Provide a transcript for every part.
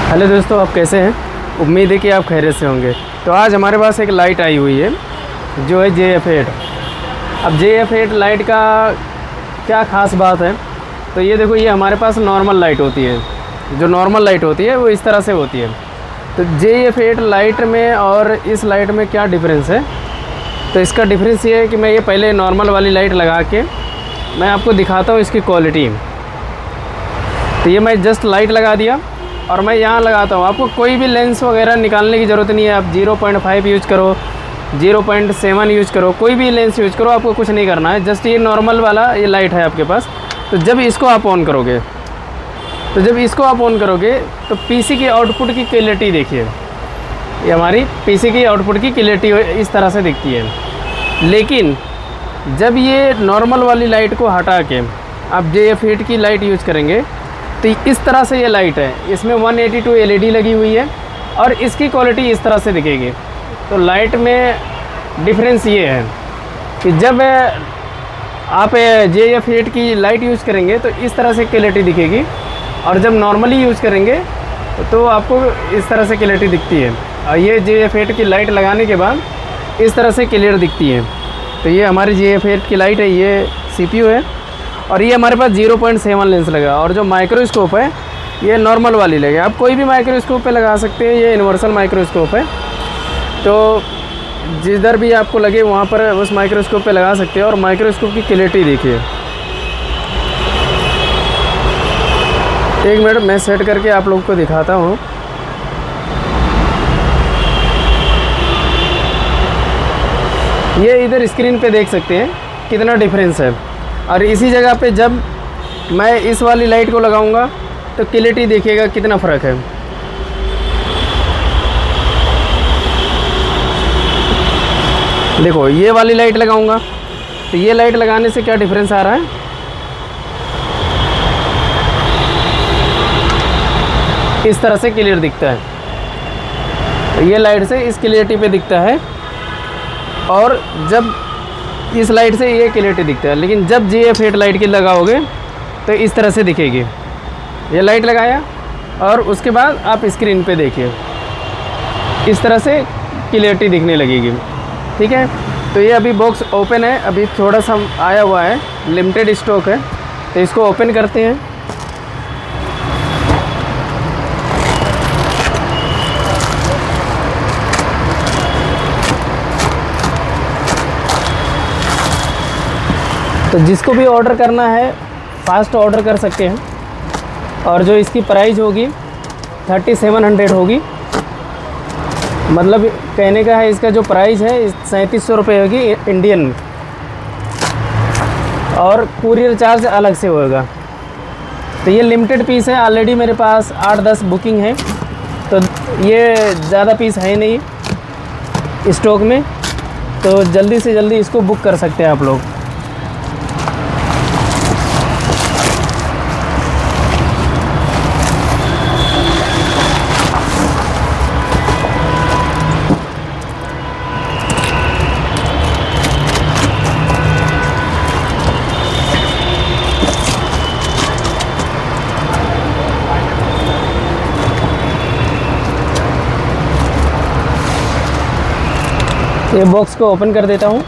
Hello दोस्तों, आप कैसे हैं? उम्मीद है कि आप खैरियत से होंगे। तो आज हमारे पास एक लाइट आई हुई है जो है JF8। अब JF8 लाइट का क्या ख़ास बात है, तो ये देखो, ये हमारे पास नॉर्मल लाइट होती है। जो नॉर्मल लाइट होती है वो इस तरह से होती है। तो JF8 लाइट में और इस लाइट में क्या डिफरेंस है, तो इसका डिफरेंस ये है कि मैं ये पहले नॉर्मल वाली लाइट लगा के मैं आपको दिखाता हूँ इसकी क्वालिटी। तो ये मैं जस्ट लाइट लगा दिया और मैं यहाँ लगाता हूँ। आपको कोई भी लेंस वगैरह निकालने की ज़रूरत नहीं है। आप 0.5 यूज करो, 0.7 यूज करो, कोई भी लेंस यूज करो, आपको कुछ नहीं करना है। जस्ट ये नॉर्मल वाला ये लाइट है आपके पास। तो जब इसको आप ऑन करोगे तो पीसी की आउटपुट की क्लियरिटी देखिए। ये हमारी पीसी की आउटपुट की क्लियरिटी इस तरह से दिखती है। लेकिन जब ये नॉर्मल वाली लाइट को हटा के आप JF8 की लाइट यूज करेंगे तो इस तरह से ये लाइट है। इसमें 182 LED लगी हुई है और इसकी क्वालिटी इस तरह से दिखेगी। तो लाइट में डिफरेंस ये है कि जब आप JF8 की लाइट यूज़ करेंगे तो इस तरह से क्लियरिटी दिखेगी, और जब नॉर्मली यूज़ करेंगे तो आपको इस तरह से क्लियरिटी दिखती है। और ये JF8 की लाइट लगाने के बाद इस तरह से क्लियर दिखती है। तो ये हमारी JF8 की लाइट है, ये CPU है, और ये हमारे पास 0.7 लेंस लगा। और जो माइक्रोस्कोप है ये नॉर्मल वाली लगे। आप कोई भी माइक्रोस्कोप पे लगा सकते हैं, ये यूनिवर्सल माइक्रोस्कोप है। तो जिधर भी आपको लगे वहाँ पर उस माइक्रोस्कोप पे लगा सकते हैं। और माइक्रोस्कोप की क्लियरिटी देखिए। एक मिनट मैं सेट करके आप लोगों को दिखाता हूँ। ये इधर स्क्रीन पे देख सकते हैं कितना डिफरेंस है। और इसी जगह पे जब मैं इस वाली लाइट को लगाऊंगा तो क्लियरिटी देखिएगा कितना फ़र्क है। देखो, ये वाली लाइट लगाऊंगा तो ये लाइट लगाने से क्या डिफरेंस आ रहा है। इस तरह से क्लियर दिखता है। तो ये लाइट से इस क्लियरिटी पे दिखता है, और जब इस लाइट से ये क्लियरिटी दिखता है। लेकिन जब JF8 लाइट की लगाओगे तो इस तरह से दिखेगी। ये लाइट लगाया और उसके बाद आप स्क्रीन पे देखिए, इस तरह से क्लियरिटी दिखने लगेगी। ठीक है। तो ये अभी बॉक्स ओपन है, अभी थोड़ा सा आया हुआ है, लिमिटेड स्टॉक है। तो इसको ओपन करते हैं। तो जिसको भी ऑर्डर करना है फास्ट ऑर्डर कर सकते हैं। और जो इसकी प्राइस होगी 3700 होगी। मतलब कहने का है, इसका जो प्राइस है 3700 रुपये होगी इंडियन, और कुरियर चार्ज अलग से होगा। तो ये लिमिटेड पीस है। ऑलरेडी मेरे पास 8-10 बुकिंग है, तो ये ज़्यादा पीस है नहीं स्टॉक में। तो जल्दी से जल्दी इसको बुक कर सकते हैं आप लोग। ये बॉक्स को ओपन कर देता हूँ।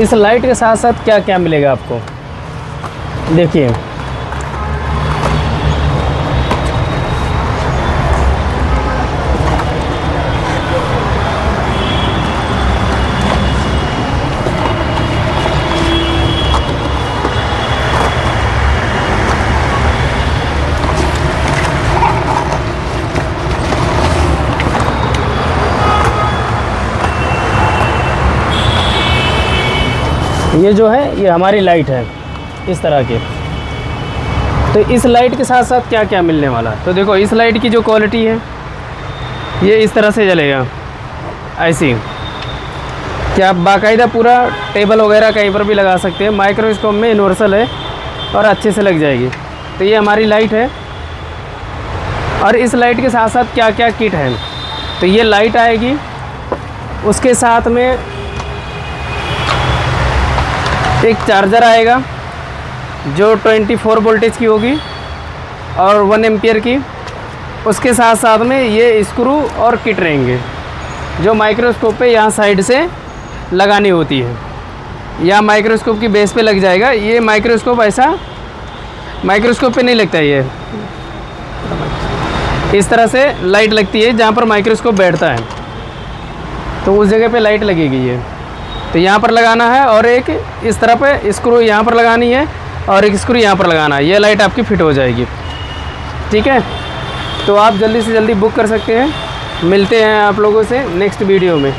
इस लाइट के साथ साथ क्या क्या मिलेगा आपको, देखिए। ये जो है ये हमारी लाइट है इस तरह की। तो इस लाइट के साथ साथ क्या क्या मिलने वाला, तो देखो, इस लाइट की जो क्वालिटी है ये इस तरह से जलेगा ऐसी, कि आप बाकायदा पूरा टेबल वगैरह कहीं पर भी लगा सकते हैं। माइक्रोस्कोप में यूनिवर्सल है और अच्छे से लग जाएगी। तो ये हमारी लाइट है। और इस लाइट के साथ साथ क्या क्या किट है, तो ये लाइट आएगी, उसके साथ में एक चार्जर आएगा, जो 24 वोल्टेज की होगी और 1 एम्पियर की। उसके साथ साथ में ये स्क्रू और किट रहेंगे जो माइक्रोस्कोप पे यहाँ साइड से लगानी होती है, या माइक्रोस्कोप की बेस पे लग जाएगा। ये माइक्रोस्कोप ऐसा माइक्रोस्कोप पे नहीं लगता है, ये इस तरह से लाइट लगती है जहाँ पर माइक्रोस्कोप बैठता है, तो उस जगह पे लाइट लगेगी ये। तो यहाँ पर लगाना है और एक इस तरह पे स्क्रू यहाँ पर लगानी है और एक स्क्रू यहाँ पर लगाना है, ये लाइट आपकी फिट हो जाएगी। ठीक है, तो आप जल्दी से जल्दी बुक कर सकते हैं। मिलते हैं आप लोगों से नेक्स्ट वीडियो में।